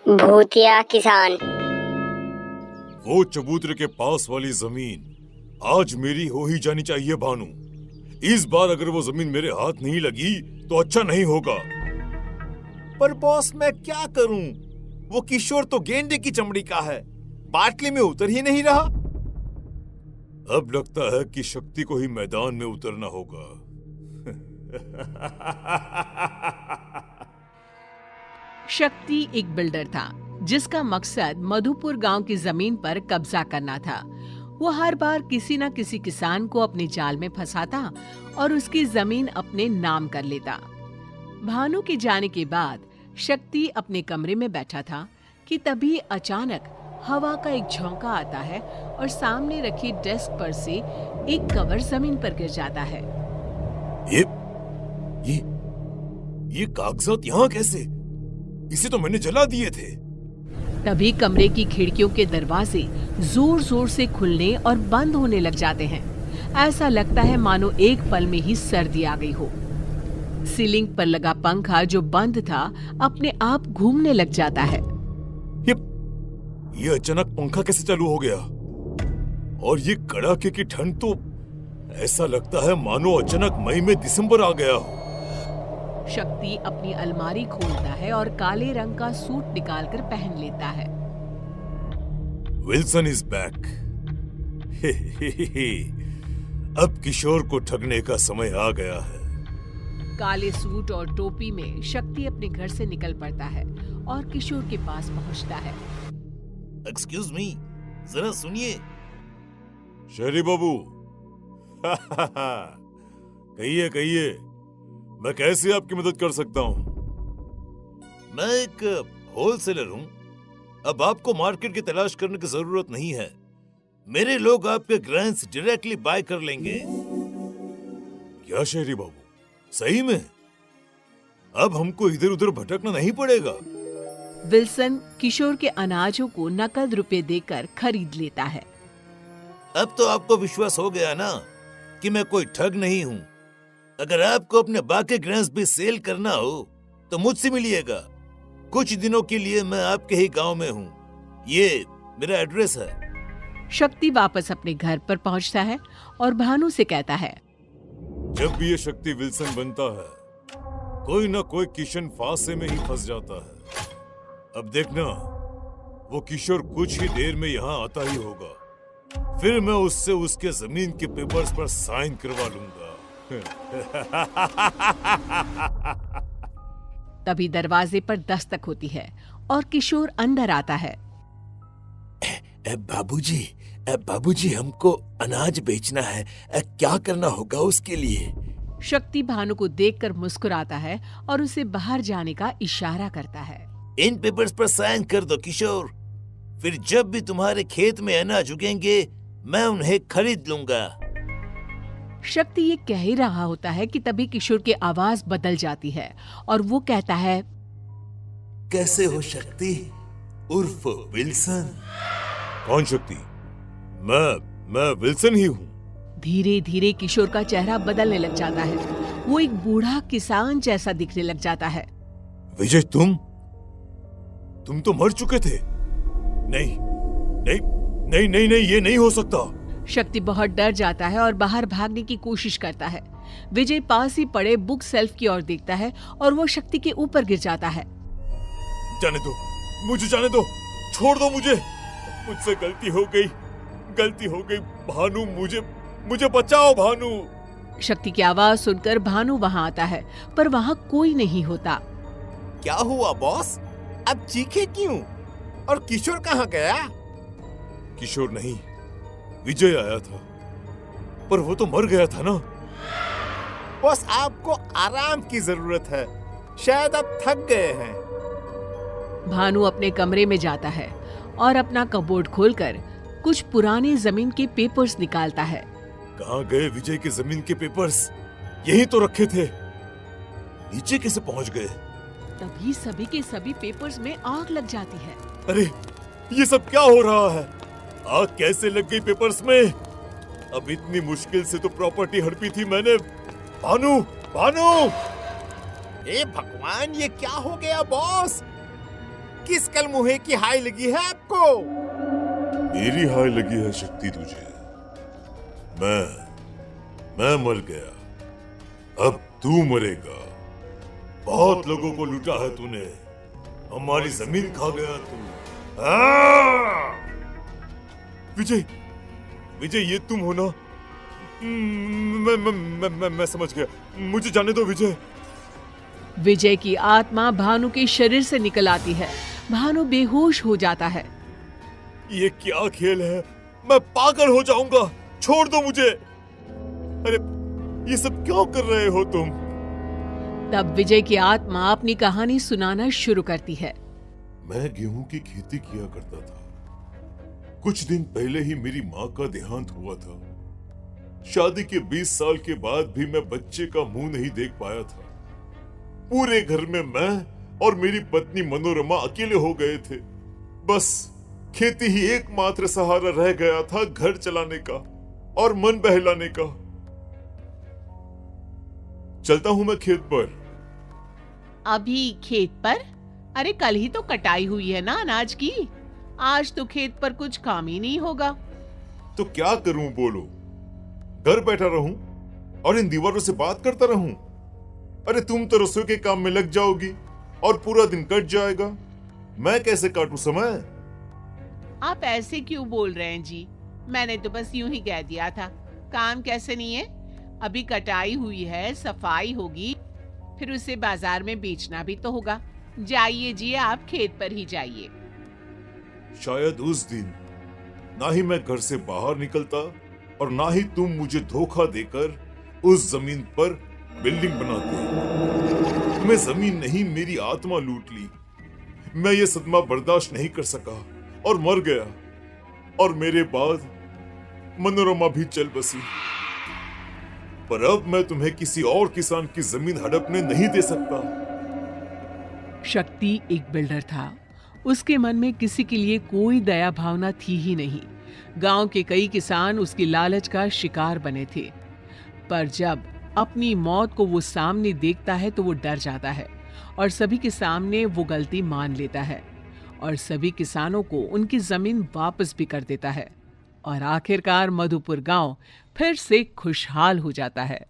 भूतिया किसान। वो चबूतरे के पास वाली जमीन आज मेरी हो ही जानी चाहिए भानु। इस बार अगर वो जमीन मेरे हाथ नहीं लगी तो अच्छा नहीं होगा। पर बॉस मैं क्या करूं? वो किशोर तो गेंडे की चमड़ी का है, बाटली में उतर ही नहीं रहा। अब लगता है कि शक्ति को ही मैदान में उतरना होगा। शक्ति एक बिल्डर था जिसका मकसद मधुपुर गांव की जमीन पर कब्जा करना था। वो हर बार किसी न किसी किसान को अपने जाल में फंसाता और उसकी जमीन अपने नाम कर लेता। भानु के जाने के बाद शक्ति अपने कमरे में बैठा था कि तभी अचानक हवा का एक झोंका आता है और सामने रखी डेस्क पर से एक कवर जमीन पर गिर जाता है। ये कागजात यहाँ कैसे? इसे तो मैंने जला दिए थे। तभी कमरे की खिड़कियों के दरवाजे जोर जोर से खुलने और बंद होने लग जाते हैं। ऐसा लगता है मानो एक पल में ही सर्दी आ गई हो। सीलिंग पर लगा पंखा जो बंद था अपने आप घूमने लग जाता है। ये अचानक पंखा कैसे चालू हो गया? और ये कड़ाके की ठंड तो ऐसा लगता है मानो अचानक मई में दिसंबर आ गया हो। शक्ति अपनी अलमारी खोलता है और काले रंग का सूट निकालकर पहन लेता है। Wilson is back. अब किशोर को ठगने का समय आ गया है। काले सूट और टोपी में शक्ति अपने घर से निकल पड़ता है और किशोर के पास पहुंचता है। एक्सक्यूज मी, जरा सुनिए। शहरी बाबू, कहिए, मैं कैसे आपकी मदद कर सकता हूँ? मैं एक होलसेलर हूँ। अब आपको मार्केट की तलाश करने की जरूरत नहीं है। मेरे लोग आपके ग्रेन्स डायरेक्टली बाय कर लेंगे। क्या शहरी बाबू, सही में? अब हमको इधर उधर भटकना नहीं पड़ेगा। विल्सन किशोर के अनाजों को नकद रुपए देकर खरीद लेता है। अब तो आपको विश्वास हो गया ना कि मैं कोई ठग नहीं हूँ। अगर आपको अपने बाकी ग्रेन्स भी सेल करना हो तो मुझसे मिलिएगा। कुछ दिनों के लिए मैं आपके ही गांव में हूँ। ये मेरा एड्रेस है। शक्ति वापस अपने घर पर पहुंचता है और भानु से कहता है, जब भी ये शक्ति विल्सन बनता है कोई ना कोई किशन फांसे में ही फंस जाता है। अब देखना, वो किशोर कुछ ही देर में यहाँ आता ही होगा। फिर मैं उससे उसके जमीन के पेपर्स पर साइन करवा लूंगा। तभी दरवाजे पर दस्तक होती है और किशोर अंदर आता है। बाबूजी हमको अनाज बेचना है। क्या करना होगा उसके लिए? शक्ति भानु को देखकर मुस्कुराता है और उसे बाहर जाने का इशारा करता है। इन पेपर्स पर साइन कर दो किशोर। फिर जब भी तुम्हारे खेत में अनाज उगेंगे मैं उन्हें खरीद लूंगा। शक्ति ये कह ही रहा होता है कि तभी किशोर की आवाज बदल जाती है और वो कहता है, कैसे हो शक्ति उर्फ विल्सन? कौन शक्ति? मैं विल्सन ही हूँ। धीरे धीरे किशोर का चेहरा बदलने लग जाता है। वो एक बूढ़ा किसान जैसा दिखने लग जाता है। विजय, तुम तो मर चुके थे। नहीं, ये नहीं हो सकता। शक्ति बहुत डर जाता है और बाहर भागने की कोशिश करता है। विजय पास ही पड़े बुक सेल्फ की ओर देखता है और वो शक्ति के ऊपर गिर जाता है। जाने दो, मुझे जाने दो, छोड़ दो मुझे। मुझसे गलती हो गई भानु, मुझे बचाओ भानु। शक्ति की आवाज सुनकर भानु वहाँ आता है पर वहाँ कोई नहीं होता। क्या हुआ बॉस? अब चीखे क्यों? और किशोर कहाँ गया? किशोर नहीं, विजय आया था, पर वो तो मर गया था ना। बॉस आपको आराम की जरूरत है, शायद आप थक गए हैं। भानु अपने कमरे में जाता है और अपना कबोर्ड खोलकर कुछ पुराने जमीन के पेपर्स निकालता है। कहाँ गए विजय के जमीन के पेपर्स? यहीं तो रखे थे। नीचे कैसे पहुँच गए? तभी सभी के सभी पेपर्स में आग लग जाती है। अरे ये सब क्या हो रहा है? आग कैसे लग गई पेपर्स में? अब इतनी मुश्किल से तो प्रॉपर्टी हड़पी थी मैंने। भानु! ए भगवान, ये क्या हो गया बॉस? किस कल मुहे की हाय लगी है आपको? मेरी हाय लगी है शक्ति तुझे। मैं मर गया, अब तू मरेगा। बहुत लोगों को लूटा है तूने, हमारी जमीन खा गया तू। विजय, विजय ये तुम हो ना? मैं समझ गया, मुझे जाने दो विजय। विजय की आत्मा भानु के शरीर से निकल आती है। भानु बेहोश हो जाता है। ये क्या खेल है? मैं पागल हो जाऊंगा, छोड़ दो मुझे। अरे ये सब क्यों कर रहे हो तुम? तब विजय की आत्मा अपनी कहानी सुनाना शुरू करती है। मैं गेहूं की खेती किया करता था। कुछ दिन पहले ही मेरी माँ का देहांत हुआ था। शादी के 20 साल के बाद भी मैं बच्चे का मुंह नहीं देख पाया था। पूरे घर में मैं और मेरी पत्नी मनोरमा अकेले हो गए थे। बस खेती ही एकमात्र सहारा रह गया था घर चलाने का और मन बहलाने का। चलता हूं मैं खेत पर। अभी खेत पर? अरे कल ही तो कटाई हुई है ना अनाज की। आज तो खेत पर कुछ काम ही नहीं होगा। तो क्या करूं बोलो? घर बैठा रहूं और इन दीवारों से बात करता रहूं? अरे तुम तो रसोई के काम में लग जाओगी और पूरा दिन कट जाएगा। मैं कैसे काटूं समय? आप ऐसे क्यों बोल रहे हैं जी? मैंने तो बस यूं ही कह दिया था। काम कैसे नहीं है? अभी कटाई हुई है, सफाई होगी, फिर उसे बाजार में बेचना भी तो होगा। जाइए जी, आप खेत पर ही जाइए। शायद उस दिन ना ही मैं घर से बाहर निकलता और ना ही तुम मुझे धोखा देकर उस जमीन पर बिल्डिंग बनाते। तुम्हें जमीन नहीं मेरी आत्मा लूट ली। मैं ये सदमा बर्दाश्त नहीं कर सका और मर गया। और मेरे बाद मनोरमा भी चल बसी। पर अब मैं तुम्हें किसी और किसान की जमीन हड़पने नहीं दे सकता। शक्ति एक बिल्डर था। उसके मन में किसी के लिए कोई दया भावना थी ही नहीं। गांव के कई किसान उसकी लालच का शिकार बने थे। पर जब अपनी मौत को वो सामने देखता है तो वो डर जाता है और सभी के सामने वो गलती मान लेता है और सभी किसानों को उनकी जमीन वापस भी कर देता है। और आखिरकार मधुपुर गांव फिर से खुशहाल हो जाता है।